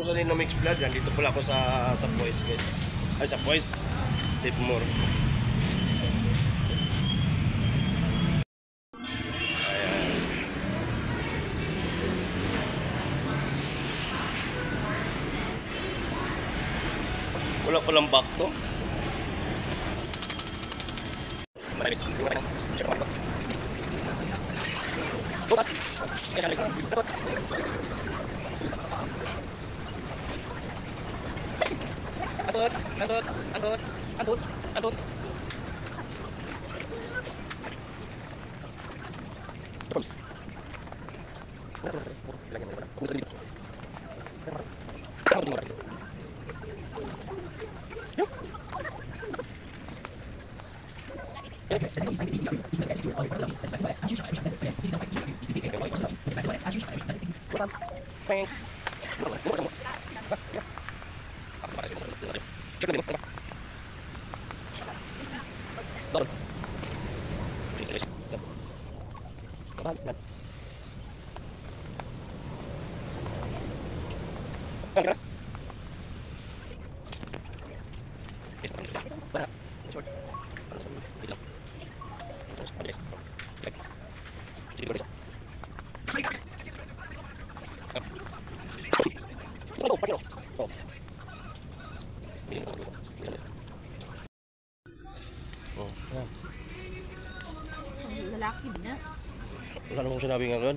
ako sa Linomix Vlog. Nandito pala ako sa Poise guys. Ay sa Poise, Save More. Ayan. Wala palang back to. Bukas. Antut. Terus. Lalaki na. Wala namang sinabi nga doon.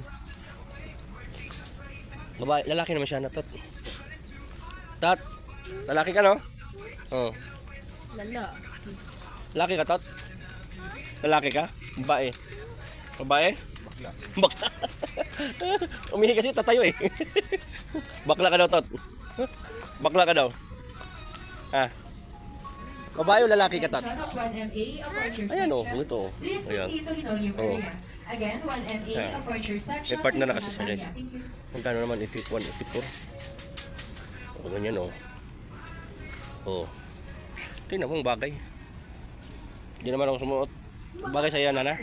Babae, lalaki naman siya na Tot. Tot, lalaki ka no? Oh. Lalaki ka Tot? Lalaki ka? Babae? Babae? Bakla. Umihi kasi tatayo eh. Bakla ka daw Tot. Bakla ka daw. Ah. Babae o lalaki ka Tot? Ayan o, ito. Ayan. Oh. Again, 1MA aperture section. May partner na kasi siya guys. Magkano naman? 81, 84. O, ganyan o. O. Tingnan mong bagay. Hindi naman ako sumuot. Bagay sa'yo, Nana?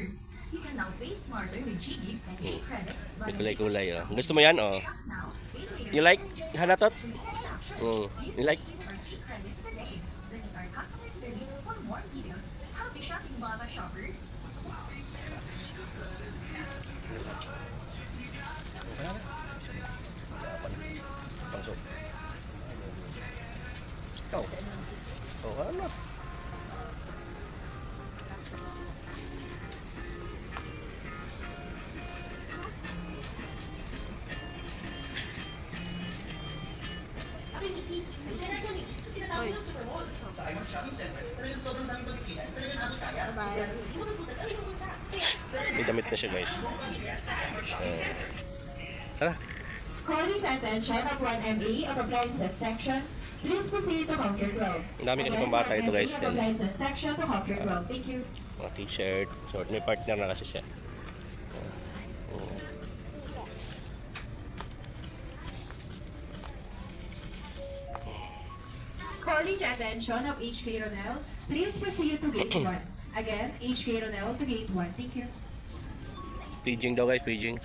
May kulay-kulay o. Gusto mo yan o? You like? Hanatot? You like? Visit our customer service for more details. Happy shopping, mga shoppers! Pangsok. Ikaw? Oh, ano? May damit na siya guys. Tara. Calling the attention of 1MA of appliances section. Please proceed to counter 12. Ang dami kasi pang bata ito guys. Yan. Appliances section to counter 12. Thank you. Mga t-shirt. Short. May partner na kasi siya. Calling the attention of HK Ronel. Please proceed to gate 1. Again, HK Ronel to gate 1. Thank you. Paging daw guys, paging.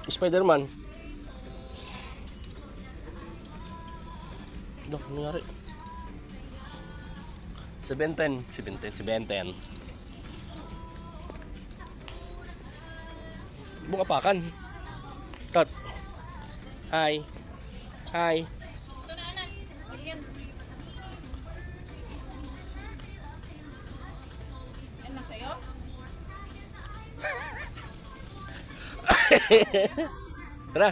Spider-Man. Ano nangyari? 710. Buka pakan. Tot. Hi. Hi. Yan na sa'yo? Tara.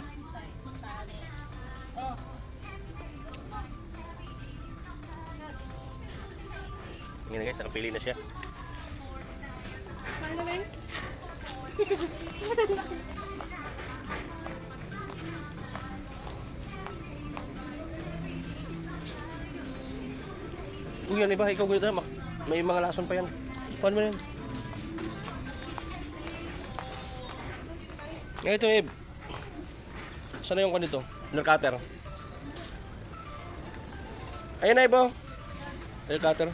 Ngayon guys, nakapili na siya. Paano ba? Uy, yan iba, ikaw gulita. May mga lason pa yan. Paano mo yan? Ngayon ito, Eb. Saan na yung kanito? Nail cutter. Ayun na, Ibo. Nail cutter.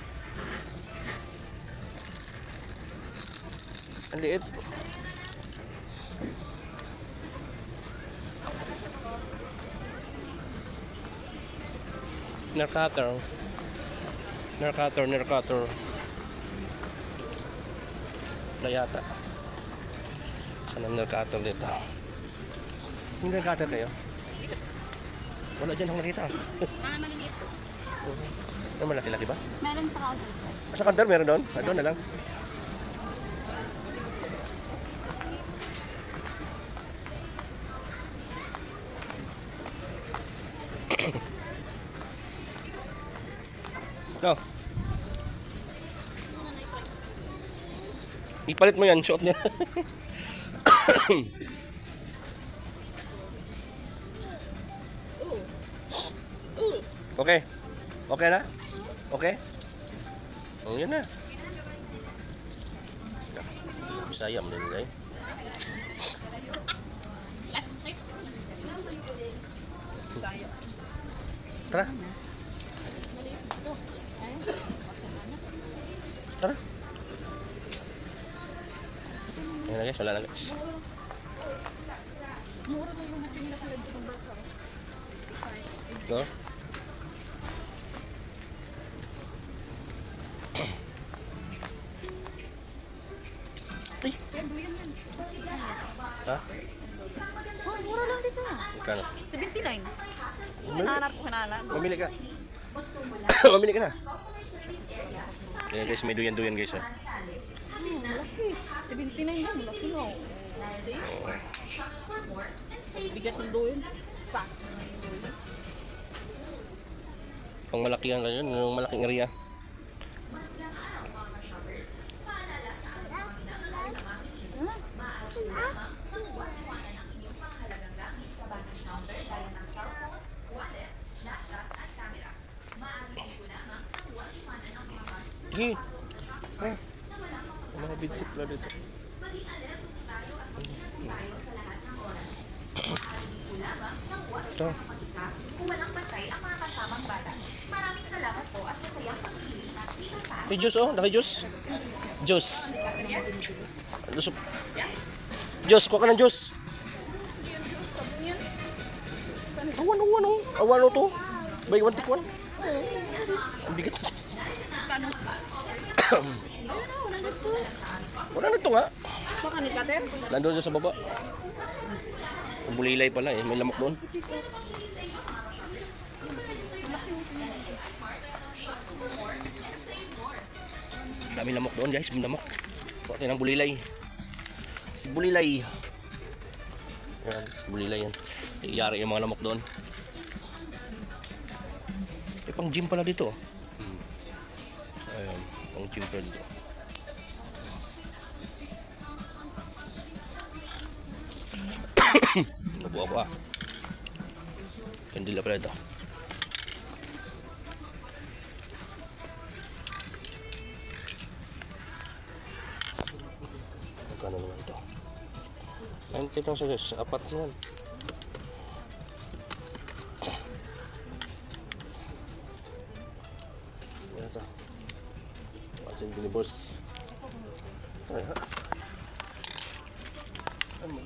Ang liit. Nail cutter. Nail cutter, nail cutter. Wala yata. Saan ang nail cutter dito? Yung nail cutter kayo? Wala dyan akong nakita. Mga maliliit. Ano malaki-laki ba? Meron sa counter, sir. Sa counter meron doon? Doon na lang. No. Ipalit mo yan, suot niya. Okay. Okay na? Okay? Oh, yan na. Bisaya mo nila eh. Tara. Tara. Ayan na guys, wala na guys. Go. Ay. Ha? Oh, mura lang dito. Kano? 79. Hinahanap ko hinahanap. Mamili ka. Mamili ka na. Ayan guys, may duyan-duyan guys. Oh. Malaki. 79 lang. Malaki no. See? Bigat ng doon. Pa. Pang malaki ang ganyan, yung malaking area. Sige. Ah, mga bidsip na dito. Ito. Walang batay ang mga kasamang bata. Maraming salamat po at masayang pag-iwi dito sa May juice oh, naki-juice. Juice. Juice, kuha ka ng juice. Awan oh. Awan oh to. Buy one take one. Ang bigat. Wala na ito nga. Baka ni Kater? Nandun dyan sa baba. Ang bulilay pala eh. May lamok doon. Dami lamok doon guys. May lamok. Kuha tayo ng bulilay. Si bulilay. Yan. Bulilay yan. Iyari yung mga lamok doon. Eh pang gym pala dito. Ayan. Pang gym pala dito. Nabuha-buha. Kandila pala ito. Magkano naman ito? 90 lang siya guys. Apat naman. Yan ito. Watching Bilibos. Ay ha. Ano?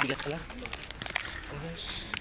Bigat pala. Oh, guys.